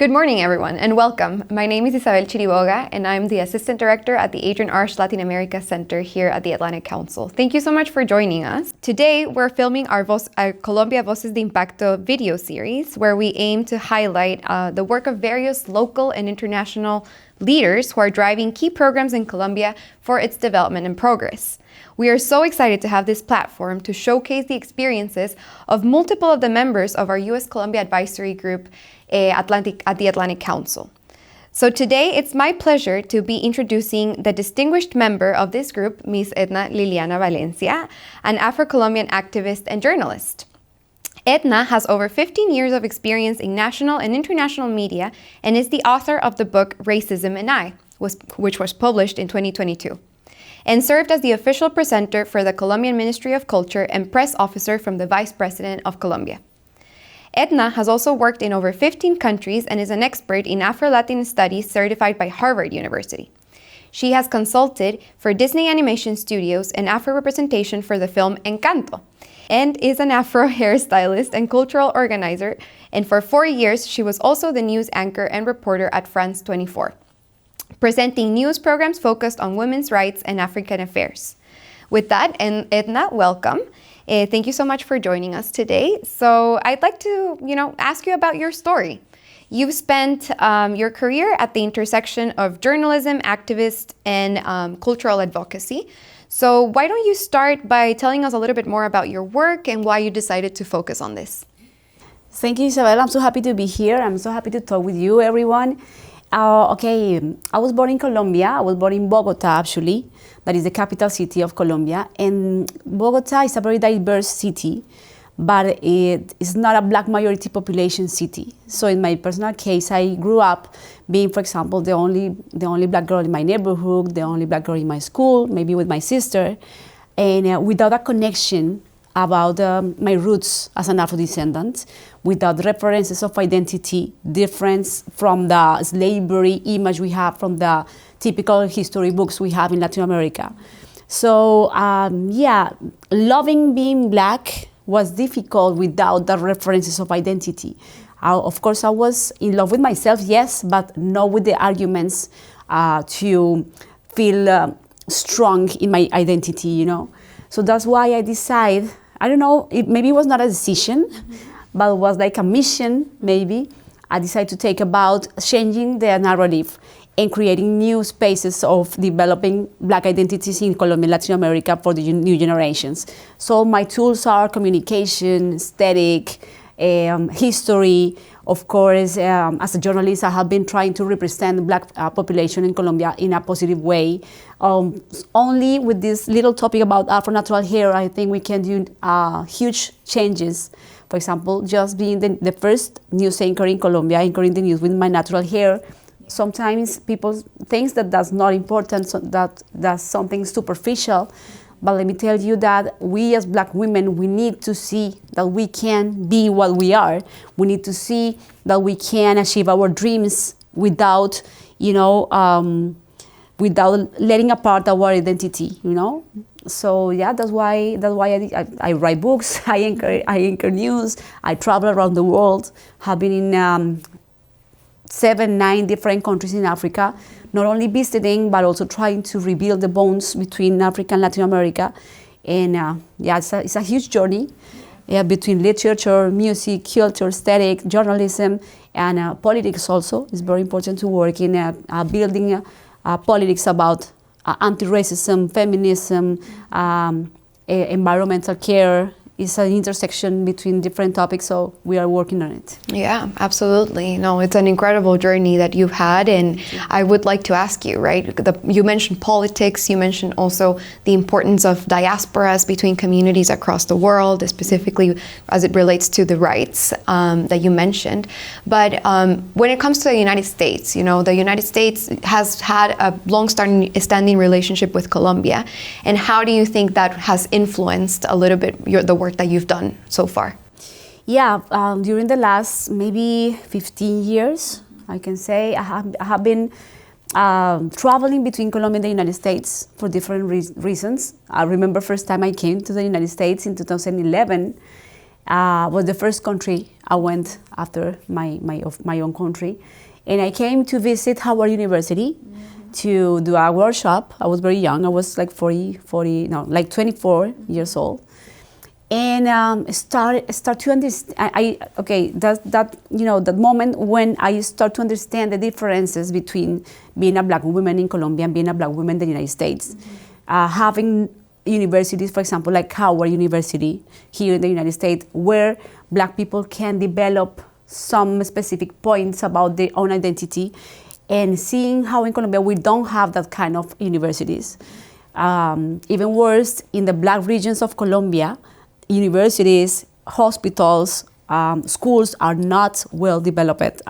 Good morning, everyone, and welcome. My name is Isabel Chiriboga, and I'm the Assistant Director at the Adrian Arch Latin America Center here at the Atlantic Council. Thank you so much for joining us. Today, we're filming our Colombia Voces de Impacto video series, where we aim to highlight the work of various local and international leaders who are driving key programs in Colombia for its development and progress. We are so excited to have this platform to showcase the experiences of multiple of the members of our U.S. Colombia Advisory Group at the Atlantic Council. So today, it's my pleasure to be introducing the distinguished member of this group, Ms. Edna Valencia, an Afro-Colombian activist and journalist. Edna has over 15 years of experience in national and international media and is the author of the book Racism and I, which was published in 2022, and served as the official presenter for the Colombian Ministry of Culture and press officer from the Vice President of Colombia. Edna has also worked in over 15 countries and is an expert in Afro-Latin studies certified by Harvard University. She has consulted for Disney Animation Studios and Afro representation for the film Encanto, and is an Afro hairstylist and cultural organizer, and for 4 years she was also the news anchor and reporter at France 24, presenting news programs focused on women's rights and African affairs. With that, and Edna, welcome. Thank you so much for joining us today. So I'd like to, ask you about your story. You've spent your career at the intersection of journalism, activist, and cultural advocacy. So why don't you start by telling us a little bit more about your work and why you decided to focus on this? Thank you, Isabel. I'm so happy to be here. I'm so happy to talk with you, everyone. I was born in Colombia. I was born in Bogota, actually. That is the capital city of Colombia. And Bogota is a very diverse city, but it is not a Black majority population city. So in my personal case, I grew up being, for example, the only Black girl in my neighborhood, the only Black girl in my school, maybe with my sister, and without a connection about my roots as an Afro-descendant, without references of identity, difference from the slavery image we have from the typical history books we have in Latin America. So loving being Black was difficult without the references of identity. Of course, I was in love with myself, yes, but not with the arguments to feel strong in my identity, So that's why I decided, maybe it was not a decision, but it was like a mission, maybe. I decided to take about changing the narrative and creating new spaces of developing Black identities in Colombia and Latin America for the new generations. So my tools are communication, aesthetic, history. Of course, as a journalist, I have been trying to represent the Black population in Colombia in a positive way. Only with this little topic about Afro-natural hair, I think we can do huge changes. For example, just being the first news anchor in Colombia, anchoring the news with my natural hair. Sometimes people think that that's not important, so that's something superficial. But let me tell you that we as Black women, we need to see that we can be what we are. We need to see that we can achieve our dreams without, without letting apart our identity, So that's why I write books, I anchor news, I travel around the world, have been in 7-9 different countries in Africa, not only visiting, but also trying to rebuild the bonds between Africa and Latin America. And it's a huge journey between literature, music, culture, aesthetic, journalism, and politics also. It's very important to work in building politics about anti-racism, feminism, environmental care. It's an intersection between different topics, so we are working on it. Yeah, absolutely. No, it's an incredible journey that you've had, and I would like to ask you, right? You mentioned politics, you mentioned also the importance of diasporas between communities across the world, specifically as it relates to the rights that you mentioned. But when it comes to the United States, the United States has had a long-standing relationship with Colombia, and how do you think that has influenced a little bit the work that you've done so far? Yeah, during the last maybe 15 years, I can say, I have been traveling between Colombia and the United States for different reasons. I remember first time I came to the United States in 2011, Was the first country I went after my own country. And I came to visit Howard University to do a workshop. I was very young. I was like 24 years old. And start to understand. That moment when I start to understand the differences between being a black woman in Colombia and being a black woman in the United States. Having universities, for example, like Howard University here in the United States, where black people can develop some specific points about their own identity, and seeing how in Colombia we don't have that kind of universities. Even worse, in the black regions of Colombia, universities, hospitals, schools are not well developed,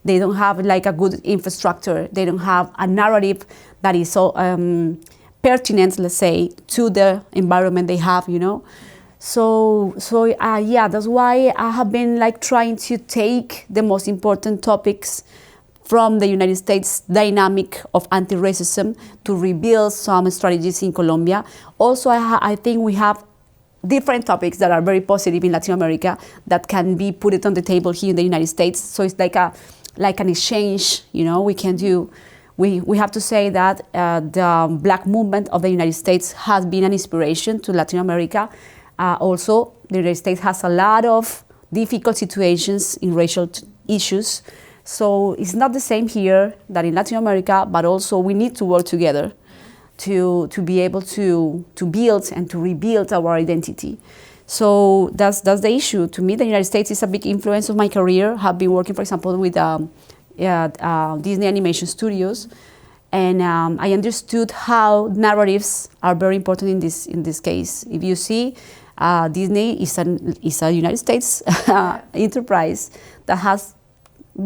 they don't have like a good infrastructure, they don't have a narrative that is so pertinent, let's say, to the environment they have, So that's why I have been like trying to take the most important topics from the United States dynamic of anti-racism to rebuild some strategies in Colombia. Also, I think we have different topics that are very positive in Latin America that can be put it on the table here in the United States. So it's like an exchange, we can do. We have to say that the black movement of the United States has been an inspiration to Latin America. Also, the United States has a lot of difficult situations in racial issues. So it's not the same here that in Latin America, but also we need to work together to be able to build and to rebuild our identity. So that's the issue. To me, the United States is a big influence of my career. I have been working, for example, with Disney animation studios, and I understood how narratives are very important in this case. If you see, Disney is a United States enterprise that has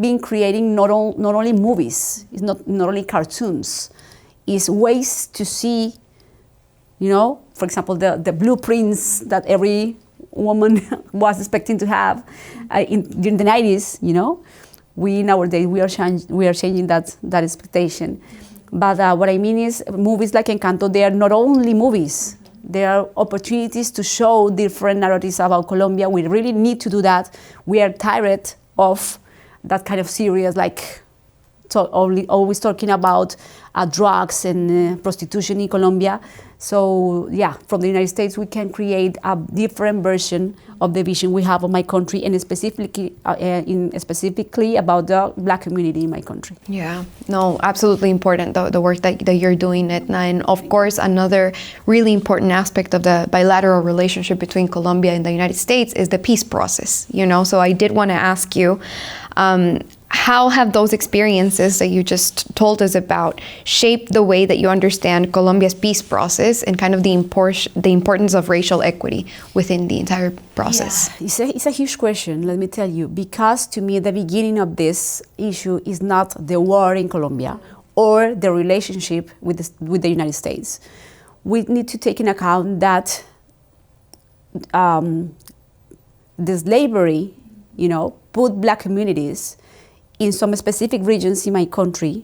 been creating not only movies, it's not only cartoons, it's ways to see, for example, the blueprints that every woman was expecting to have during the 90s, We nowadays we are changing that expectation. But what I mean is, movies like Encanto, they are not only movies. They are opportunities to show different narratives about Colombia. We really need to do that. We are tired of that kind of series, like always talking about drugs and prostitution in Colombia. So from the United States, we can create a different version of the vision we have of my country, and specifically about the black community in my country. Yeah, no, absolutely important, the work that you're doing, Edna. And of course, another really important aspect of the bilateral relationship between Colombia and the United States is the peace process, So I did want to ask you, how have those experiences that you just told us about shaped the way that you understand Colombia's peace process and kind of the importance of racial equity within the entire process? Yeah, it's a huge question, let me tell you, because to me the beginning of this issue is not the war in Colombia or the relationship with the United States. We need to take into account that the slavery, put black communities in some specific regions in my country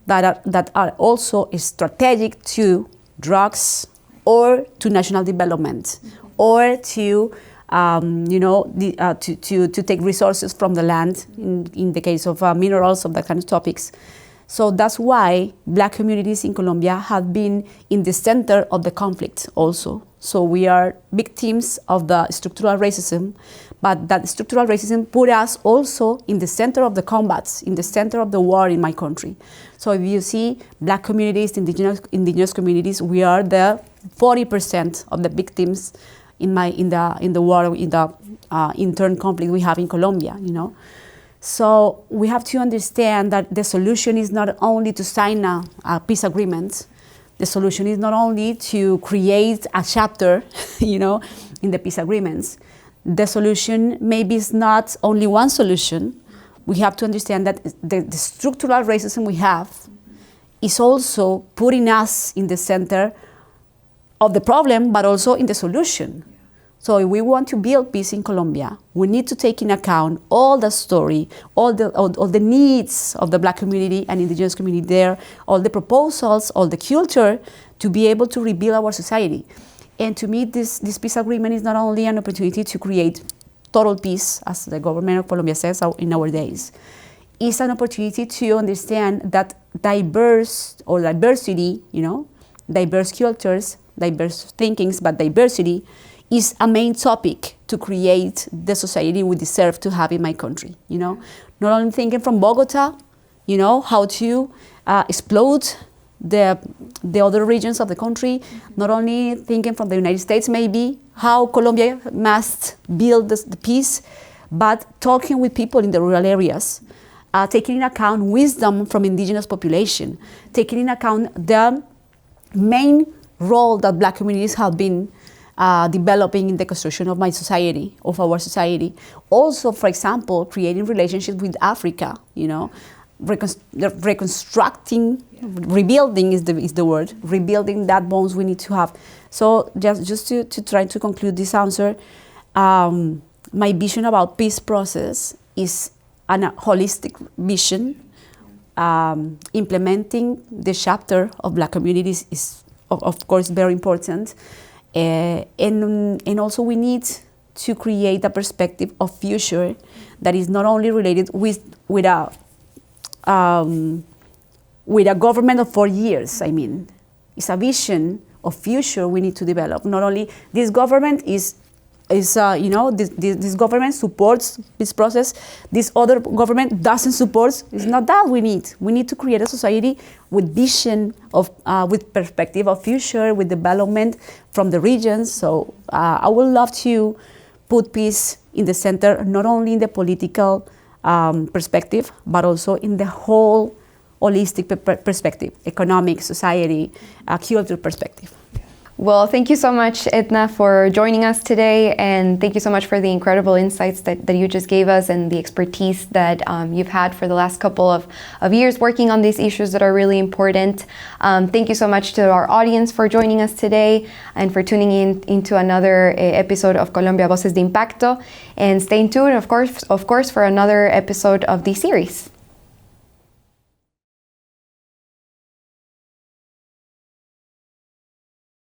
that are also strategic to drugs or to national development or to to take resources from the land in the case of minerals, of that kind of topics. So that's why black communities in Colombia have been in the center of the conflict also. So we are victims of the structural racism, but that structural racism put us also in the center of the combats, in the center of the war in my country. So if you see black communities, indigenous communities, we are the 40% of the victims in the war, in the intern conflict we have in Colombia, So we have to understand that the solution is not only to sign a peace agreement. The solution is not only to create a chapter, in the peace agreements. The solution maybe is not only one solution. We have to understand that the structural racism we have is also putting us in the center of the problem, but also in the solution. So if we want to build peace in Colombia, we need to take into account all the story, all the needs of the black community and indigenous community there, all the proposals, all the culture to be able to rebuild our society. And to me, this peace agreement is not only an opportunity to create total peace, as the government of Colombia says in our days, it's an opportunity to understand that diversity, diverse cultures, diverse thinkings, but diversity is a main topic to create the society we deserve to have in my country. Not only thinking from Bogota, how to explode the other regions of the country, not only thinking from the United States maybe, how Colombia must build the peace, but talking with people in the rural areas, taking into account wisdom from indigenous population, taking into account the main role that Black communities have been developing in the construction of our society. Also, for example, creating relationships with Africa, reconstructing, rebuilding is the word, rebuilding that bonds we need to have. So just to try to conclude this answer, my vision about peace process is a holistic vision. Implementing the chapter of Black communities is, of course, very important. And also we need to create a perspective of future that is not only related with a government of 4 years. I mean, it's a vision of future we need to develop. Not only this government this government supports this process, this other government doesn't support. It's not that we need. We need to create a society with vision with perspective of future, with development from the regions. So I would love to put peace in the center, not only in the political perspective, but also in the whole holistic perspective, economic, society, cultural perspective. Well, thank you so much, Edna, for joining us today, and thank you so much for the incredible insights that you just gave us and the expertise that you've had for the last couple of years working on these issues that are really important. Thank you so much to our audience for joining us today and for tuning into another episode of Colombia Voces de Impacto, and stay tuned, of course, for another episode of the series.